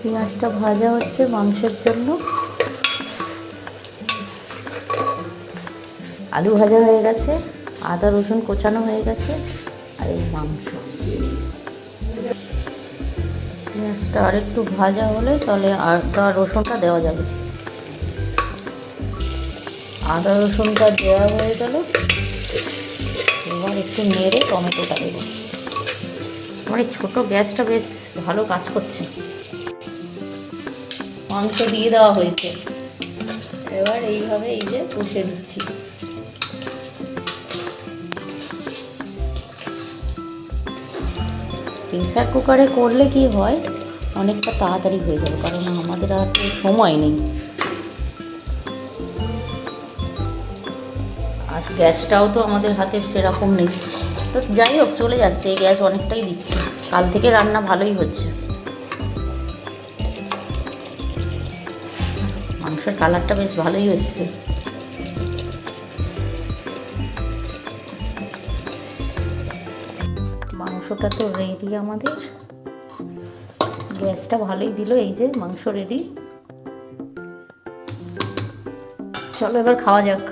পেঁয়াজটা ভাজা হচ্ছে মাংসের জন্য। আলু ভাজা হয়ে গেছে, আদা রসুন কোচানো হয়ে গেছে, আর এই মাংস। পেঁয়াজটা আর একটু ভাজা হলে তাহলে আদা রসুনটা দেওয়া যাবে। আদা রসুনটা দেওয়া হয়ে গেল, এবার একটু নেড়ে টমেটোটা দেবো। আমার এই ছোটো গ্যাসটা বেশ ভালো কাজ করছে। মাংস দিয়ে দেওয়া হয়েছে, এবার এইভাবে এই যে কষে দিচ্ছি। প্রেসার কুকারে করলে কি হয়, অনেকটা তাড়াতাড়ি হয়ে যাবে, কারণ আমাদের আর সময় নেই। আর গ্যাসটাও তো আমাদের হাতে সেরকম নেই, তো যাই হোক চলে যাচ্ছে। এই গ্যাস অনেকটাই দিচ্ছে, কাল থেকে রান্না ভালোই হচ্ছে। মাংসের কালারটা বেশ ভালোই এসছে। মাংসটা তো রেডি আমাদের, গ্যাসটা ভালোই দিল। এই যে মাংস রেডি, চলো এবার খাওয়া যাক।